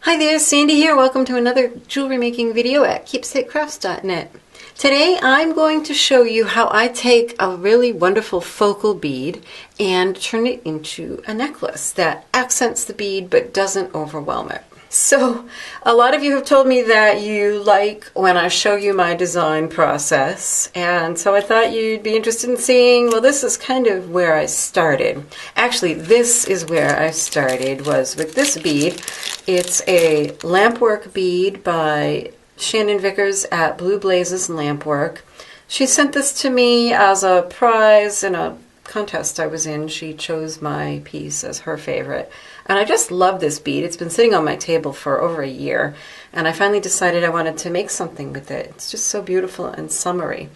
Hi there, Sandy here. Welcome to another jewelry making video at keepsakecrafts.net. Today I'm going to show you how I take a really wonderful focal bead and turn it into a necklace that accents the bead but doesn't overwhelm it. So a lot of you have told me that you like when I show you my design process, and so I thought you'd be interested in seeing, well, this is kind of where I started. Actually, this is where I started, was with this bead. It's a lampwork bead by Shannon Vickers at Blue Blazes Lampwork. She sent this to me as a prize in a contest I was in. She chose my piece as her favorite. And I just love this bead. It's been sitting on my table for over a year, and I finally decided I wanted to make something with it. It's just so beautiful and summery.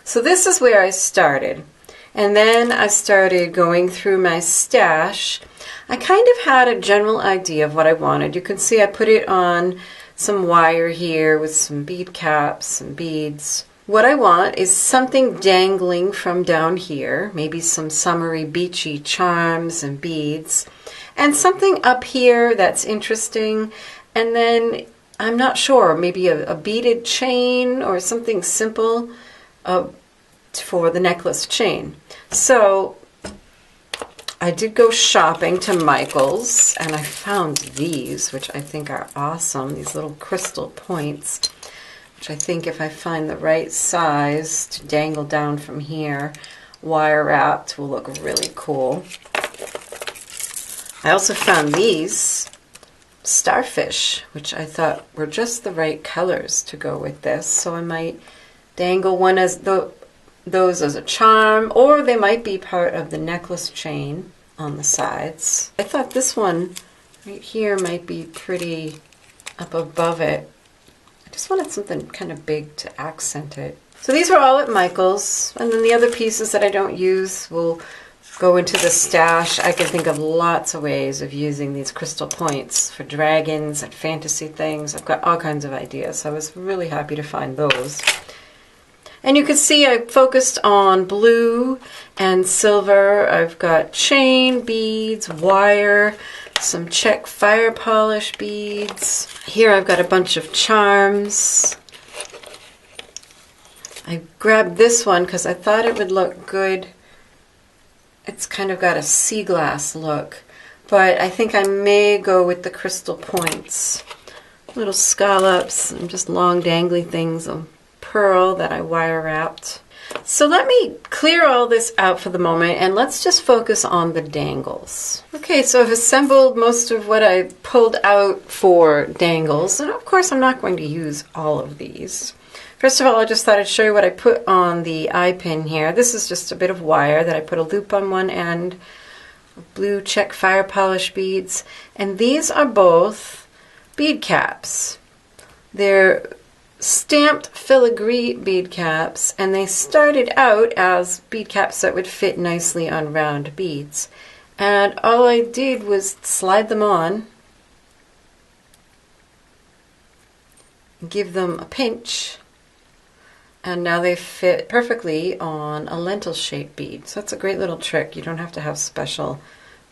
So this is where I started. And then I started going through my stash. I kind of had a general idea of what I wanted. You can see I put it on some wire here with some bead caps and beads. What I want is something dangling from down here, maybe some summery beachy charms and beads, and something up here that's interesting, and then I'm not sure, maybe a beaded chain or something simple for the necklace chain. So I did go shopping to Michael's, and I found these, which I think are awesome, these little crystal points, which I think if I find the right size to dangle down from here, wire wrapped, will look really cool. I also found these Starfish, which I thought were just the right colors to go with this, so I might dangle one as those as a charm, or they might be part of the necklace chain on the sides. I thought this one right here might be pretty up above it. I just wanted something kind of big to accent it. So these were all at Michael's, and then the other pieces that I don't use will go into the stash. I can think of lots of ways of using these crystal points for dragons and fantasy things. I've got all kinds of ideas, so I was really happy to find those. And you can see I focused on blue and silver. I've got chain, beads, wire, some check fire polish beads. Here I've got a bunch of charms. I grabbed this one because I thought it would look good. It's kind of got a sea glass look, but I think I may go with the crystal points. Little scallops and just long dangly things of pearl that I wire wrapped. So let me clear all this out for the moment, and let's just focus on the dangles. Okay, so I've assembled most of what I pulled out for dangles, and of course I'm not going to use all of these. First of all, I just thought I'd show you what I put on the eye pin here. This is just a bit of wire that I put a loop on one end, blue check fire polish beads, and these are both bead caps. They're stamped filigree bead caps, and they started out as bead caps that would fit nicely on round beads. And all I did was slide them on, give them a pinch, and now they fit perfectly on a lentil-shaped bead. So that's a great little trick. You don't have to have special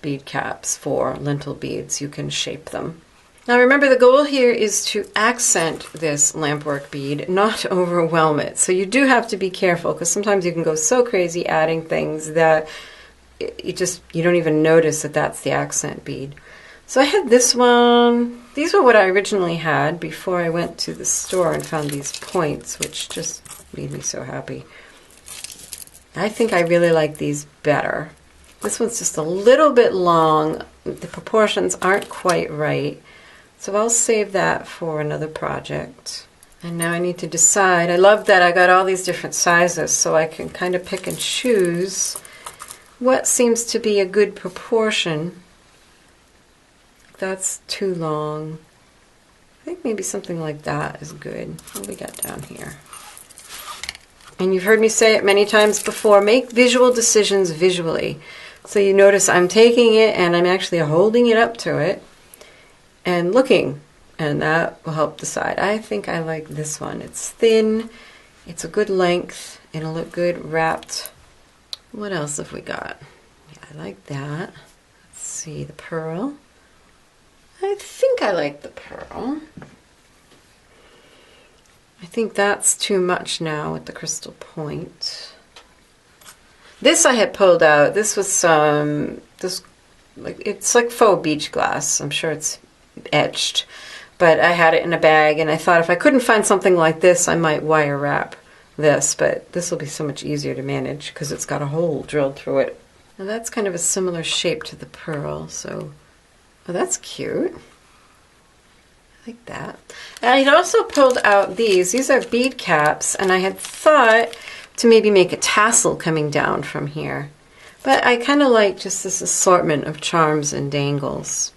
bead caps for lentil beads. You can shape them. Now remember, the goal here is to accent this lampwork bead, not overwhelm it. So you do have to be careful, because sometimes you can go so crazy adding things that you don't even notice that that's the accent bead. So I had this one. These were what I originally had before I went to the store and found these points, which just made me so happy. I think I really like these better. This one's just a little bit long. The proportions aren't quite right. So I'll save that for another project. And now I need to decide. I love that I got all these different sizes, so I can kind of pick and choose what seems to be a good proportion. That's too long. I think maybe something like that is good. What do we got down here? And you've heard me say it many times before, make visual decisions visually. So you notice I'm taking it and I'm actually holding it up to it and looking, and that will help decide. I think I like this one. It's thin, it's a good length, it'll look good wrapped. What else have we got? Yeah, I like that. Let's see, the pearl. I think I like the pearl. I think that's too much now with the crystal point. This I had pulled out. This was it's like faux beach glass. I'm sure it's etched, but I had it in a bag, and I thought if I couldn't find something like this, I might wire wrap this, but this will be so much easier to manage because it's got a hole drilled through it. Now that's kind of a similar shape to the pearl, so oh, that's cute. I like that. And I had also pulled out these. These are bead caps, and I had thought to maybe make a tassel coming down from here. But I kind of like just this assortment of charms and dangles.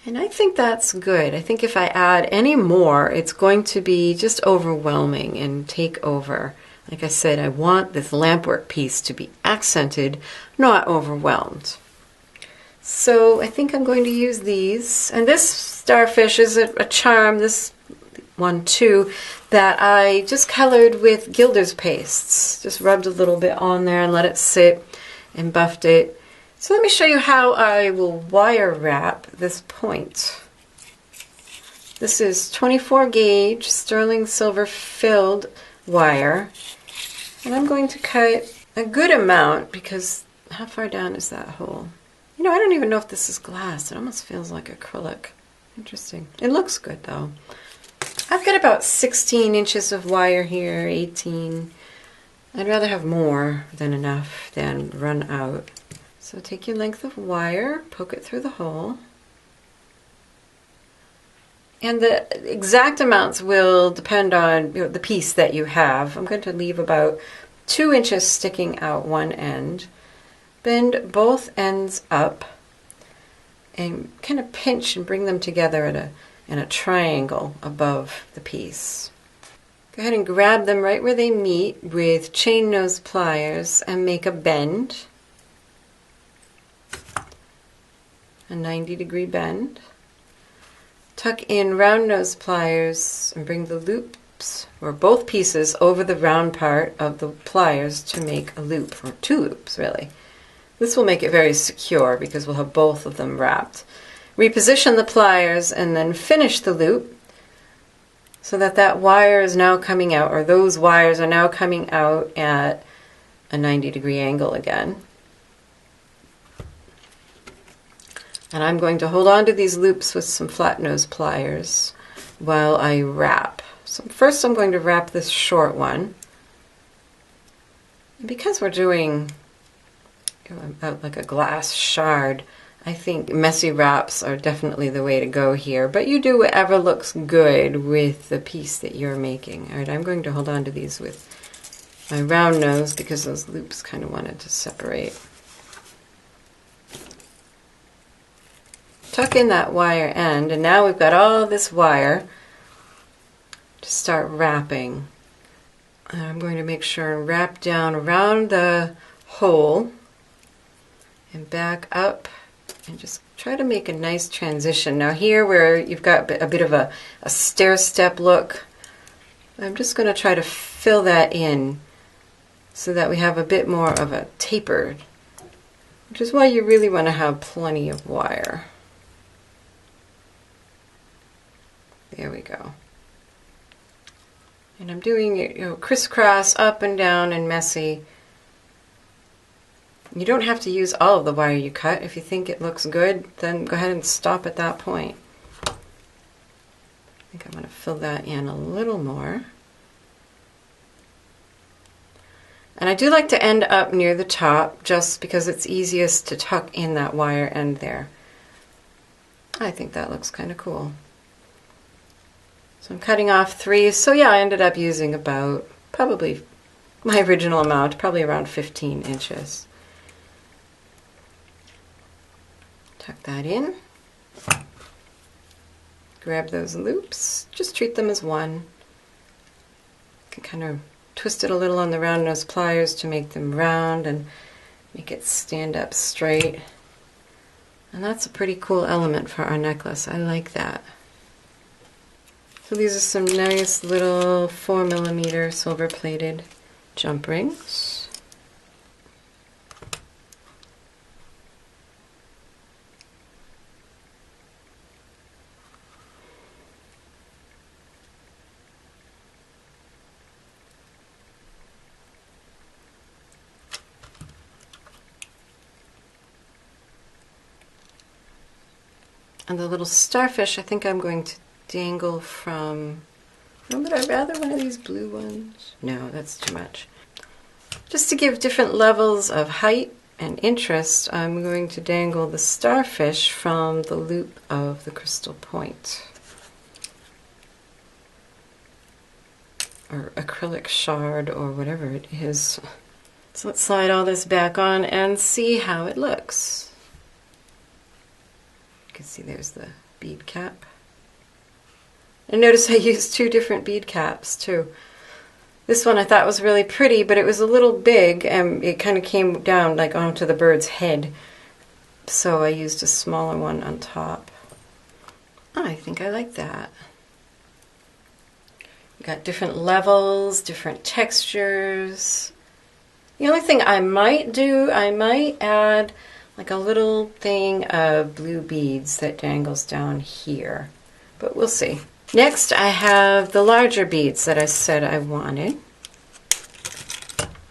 And I think that's good. I think if I add any more, it's going to be just overwhelming and take over. Like I said, I want this lampwork piece to be accented, not overwhelmed. So I think I'm going to use these. And this starfish is a charm, this one too, that I just colored with Gilder's pastes. Just rubbed a little bit on there and let it sit and buffed it. So let me show you how I will wire wrap this point. This is 24 gauge sterling silver filled wire. And I'm going to cut a good amount because how far down is that hole? You know, I don't even know if this is glass. It almost feels like acrylic. Interesting. It looks good though. I've got about 16 inches of wire here, 18. I'd rather have more than enough than run out. So take your length of wire, poke it through the hole. And the exact amounts will depend on the piece that you have. I'm going to leave about 2 inches sticking out one end. Bend both ends up and kind of pinch and bring them together in a triangle above the piece. Go ahead and grab them right where they meet with chain nose pliers and make a bend. A 90-degree bend. Tuck in round nose pliers and bring the loops, or both pieces, over the round part of the pliers to make a loop, or 2 loops really. This will make it very secure because we'll have both of them wrapped. Reposition the pliers and then finish the loop so that that wire is now coming out, or those wires are now coming out at a 90-degree angle again. And I'm going to hold on to these loops with some flat nose pliers while I wrap. So first I'm going to wrap this short one. And because we're doing like a glass shard, I think messy wraps are definitely the way to go here, but you do whatever looks good with the piece that you're making. All right, I'm going to hold on to these with my round nose because those loops kind of wanted to separate. Tuck in that wire end, and now we've got all this wire to start wrapping. And I'm going to make sure and wrap down around the hole and back up and just try to make a nice transition. Now here where you've got a bit of a stair-step look, I'm just going to try to fill that in so that we have a bit more of a tapered, which is why you really want to have plenty of wire. There we go. And I'm doing it, crisscross, up and down, and messy. You don't have to use all of the wire you cut. If you think it looks good, then go ahead and stop at that point. I think I'm going to fill that in a little more. And I do like to end up near the top just because it's easiest to tuck in that wire end there. I think that looks kind of cool. So I'm cutting off 3. So yeah, I ended up using about probably my original amount, probably around 15 inches. Tuck that in. Grab those loops. Just treat them as one. You can kind of twist it a little on the round nose pliers to make them round and make it stand up straight. And that's a pretty cool element for our necklace. I like that. So these are some nice little 4mm silver plated jump rings. And the little starfish, I think I'm going to dangle from, oh, would I rather one of these blue ones? No, that's too much. Just to give different levels of height and interest, I'm going to dangle the starfish from the loop of the crystal point. Or acrylic shard, or whatever it is. So let's slide all this back on and see how it looks. You can see there's the bead cap. And notice I used two different bead caps too. This one I thought was really pretty, but it was a little big and it kind of came down like onto the bird's head. So I used a smaller one on top. Oh, I think I like that. Got different levels, different textures. The only thing I might do, I might add like a little thing of blue beads that dangles down here, but we'll see. Next I have the larger beads that I said I wanted.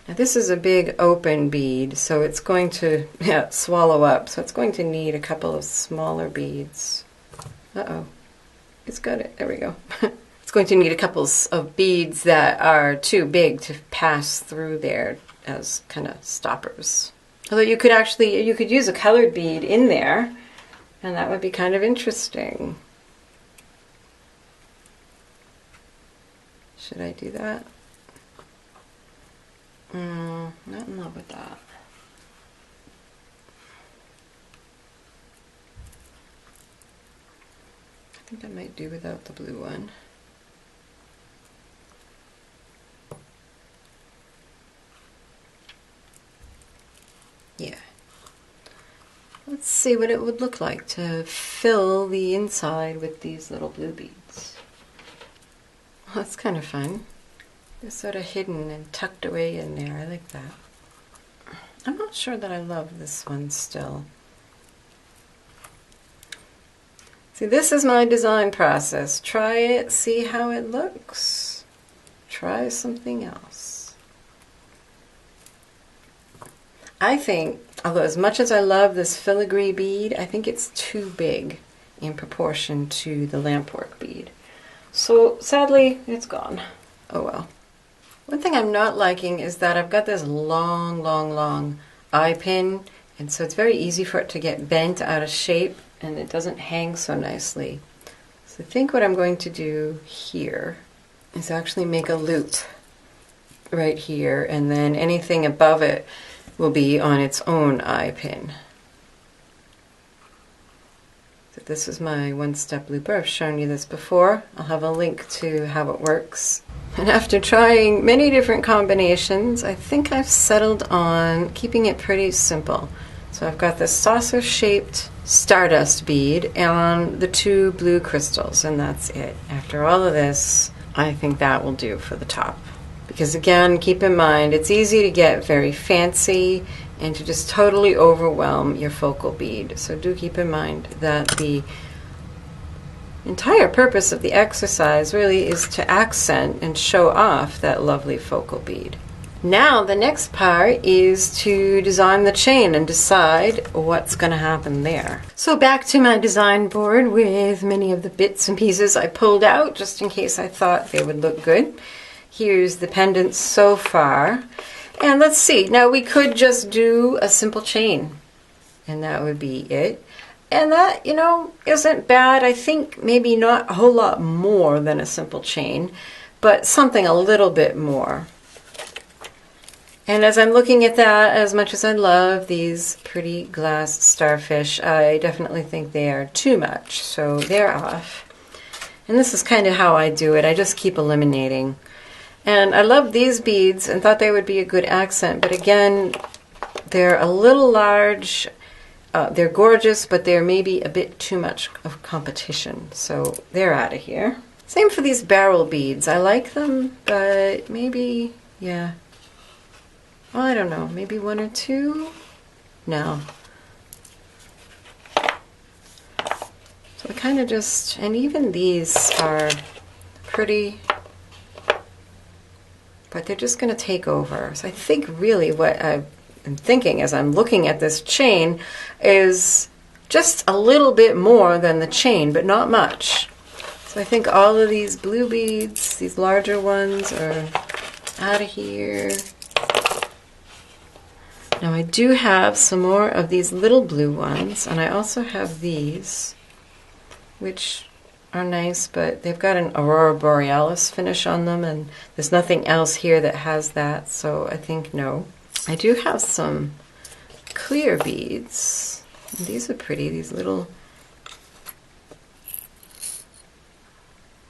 Now this is a big open bead, so it's going to swallow up, so it's going to need a couple of smaller beads. Uh-oh, it's got it, there we go. It's going to need a couple of beads that are too big to pass through there as kind of stoppers. Although you could use a colored bead in there, and that would be kind of interesting. Should I do that? Not in love with that. I think I might do without the blue one. Yeah. Let's see what it would look like to fill the inside with these little blue beads. Well, that's kind of fun. They're sort of hidden and tucked away in there. I like that. I'm not sure that I love this one still. See, this is my design process. Try it, see how it looks. Try something else. I think, although as much as I love this filigree bead, I think it's too big in proportion to the lampwork bead. So sadly, it's gone. Oh well. One thing I'm not liking is that I've got this long eye pin, and so it's very easy for it to get bent out of shape, and it doesn't hang so nicely. So I think what I'm going to do here is actually make a loop right here, and then anything above it will be on its own eye pin. So this is my one-step looper. I've shown you this before. I'll have a link to how it works. And after trying many different combinations, I think I've settled on keeping it pretty simple. So I've got this saucer-shaped stardust bead and the two blue crystals, and that's it. After all of this, I think that will do for the top. Because again, keep in mind, it's easy to get very fancy and to just totally overwhelm your focal bead. So do keep in mind that the entire purpose of the exercise really is to accent and show off that lovely focal bead. Now the next part is to design the chain and decide what's going to happen there. So back to my design board with many of the bits and pieces I pulled out just in case I thought they would look good. Here's the pendant so far. And let's see, now we could just do a simple chain and that would be it. And that, you know, isn't bad. I think maybe not a whole lot more than a simple chain, but something a little bit more. And as I'm looking at that, as much as I love these pretty glass starfish, I definitely think they are too much, so they're off. And this is kind of how I do it. I just keep eliminating. And I love these beads and thought they would be a good accent, but again, they're a little large. They're gorgeous, but they're maybe a bit too much of competition, so they're out of here. Same for these barrel beads. I like them, but maybe, yeah. Well, I don't know, maybe one or two? No. So I kind of just, and even these are pretty, but they're just going to take over. So I think really what I'm thinking as I'm looking at this chain is just a little bit more than the chain, but not much. So I think all of these blue beads, these larger ones, are out of here. Now I do have some more of these little blue ones, and I also have these, which are nice, but they've got an Aurora Borealis finish on them, and there's nothing else here that has that, so I think no. I do have some clear beads. And these are pretty, these little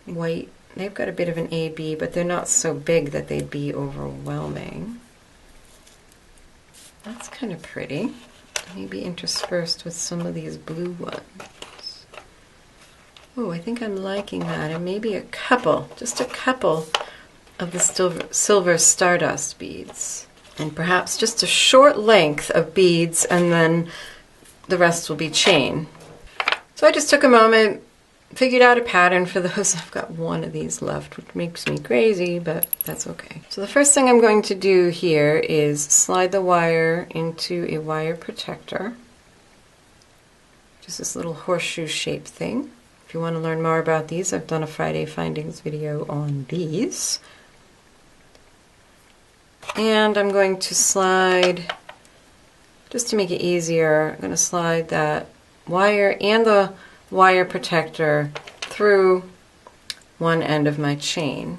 white. They've got a bit of an AB, but they're not so big that they'd be overwhelming. That's kind of pretty. Maybe interspersed with some of these blue ones. Oh, I think I'm liking that. And maybe a couple, just a couple of the silver stardust beads. And perhaps just a short length of beads, and then the rest will be chain. So I just took a moment, figured out a pattern for those. I've got one of these left, which makes me crazy, but that's okay. So the first thing I'm going to do here is slide the wire into a wire protector. Just this little horseshoe shaped thing. If you want to learn more about these, I've done a Friday Findings video on these. And I'm going to slide, just to make it easier, I'm going to slide that wire and the wire protector through one end of my chain.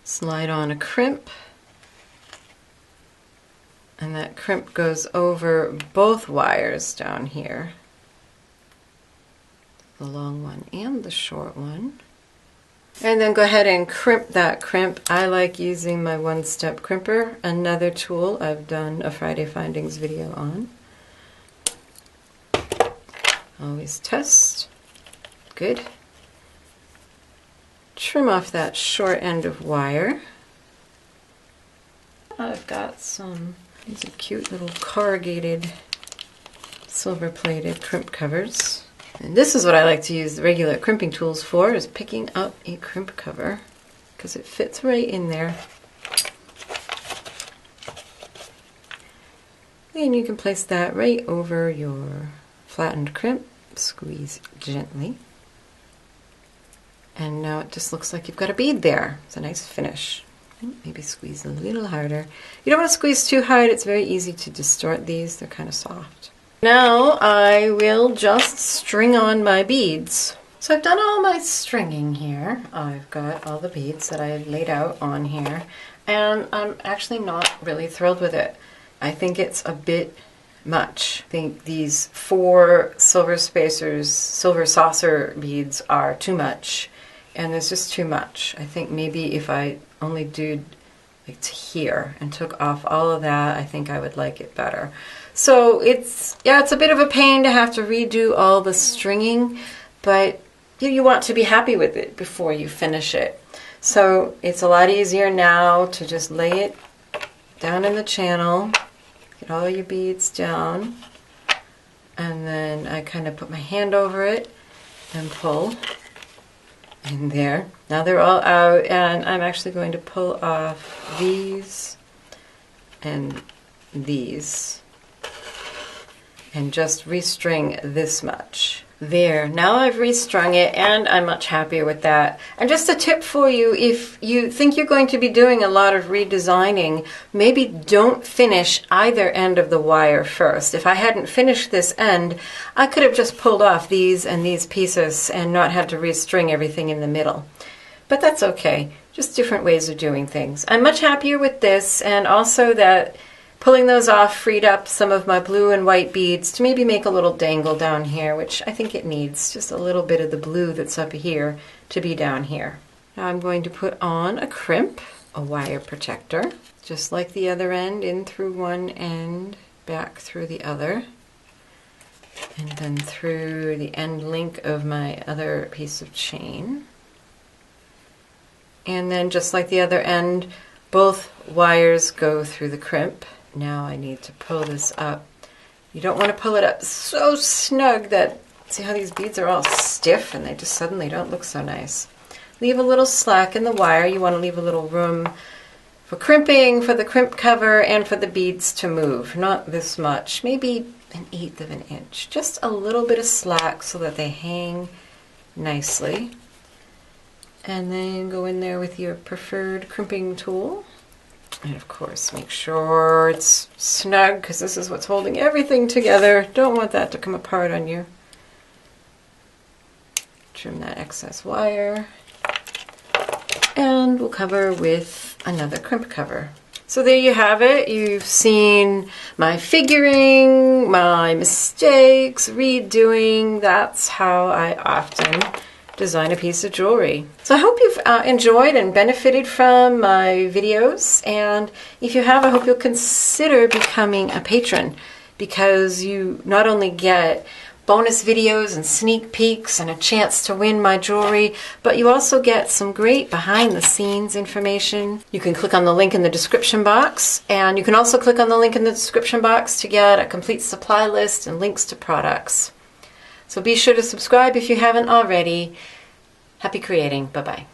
Slide on a crimp, and that crimp goes over both wires down here, the long one and the short one. And then go ahead and crimp that crimp. I like using my one-step crimper, another tool I've done a Friday Findings video on. Always test. Good. Trim off that short end of wire. I've got some, these are cute little corrugated silver-plated crimp covers. And this is what I like to use the regular crimping tools for, is picking up a crimp cover, because it fits right in there. And you can place that right over your flattened crimp, squeeze gently. And now it just looks like you've got a bead there. It's a nice finish. Maybe squeeze a little harder. You don't want to squeeze too hard, it's very easy to distort these, they're kind of soft. Now I will just string on my beads. So I've done all my stringing here. I've got all the beads that I had laid out on here, and I'm actually not really thrilled with it. I think it's a bit much. I think these 4 silver spacers, silver saucer beads are too much, and there's just too much. I think maybe if I only did like to here and took off all of that, I think I would like it better. So it's a bit of a pain to have to redo all the stringing, but you want to be happy with it before you finish it. So it's a lot easier now to just lay it down in the channel, get all your beads down, and then I kind of put my hand over it and pull in there. Now they're all out, and I'm actually going to pull off these and these and just restring this much. There, now I've restrung it, and I'm much happier with that. And just a tip for you, if you think you're going to be doing a lot of redesigning, maybe don't finish either end of the wire first. If I hadn't finished this end, I could have just pulled off these and these pieces and not had to restring everything in the middle. But that's okay, just different ways of doing things. I'm much happier with this, and also that pulling those off freed up some of my blue and white beads to maybe make a little dangle down here, which I think it needs, just a little bit of the blue that's up here to be down here. Now I'm going to put on a crimp, a wire protector, just like the other end, in through one end, back through the other, and then through the end link of my other piece of chain. And then just like the other end, both wires go through the crimp. Now I need to pull this up. You don't want to pull it up so snug that, see how these beads are all stiff and they just suddenly don't look so nice. Leave a little slack in the wire. You want to leave a little room for crimping, for the crimp cover, and for the beads to move. Not this much, maybe 1/8 of an inch. Just a little bit of slack so that they hang nicely. And then go in there with your preferred crimping tool. And of course, make sure it's snug because this is what's holding everything together. Don't want that to come apart on you. Trim that excess wire. And we'll cover with another crimp cover. So there you have it. You've seen my figuring, my mistakes, redoing. That's how I often design a piece of jewelry. So I hope you've enjoyed and benefited from my videos, and if you have, I hope you'll consider becoming a patron, because you not only get bonus videos and sneak peeks and a chance to win my jewelry, but you also get some great behind the scenes information. You can click on the link in the description box, and you can also click on the link in the description box to get a complete supply list and links to products. So be sure to subscribe if you haven't already. Happy creating. Bye-bye.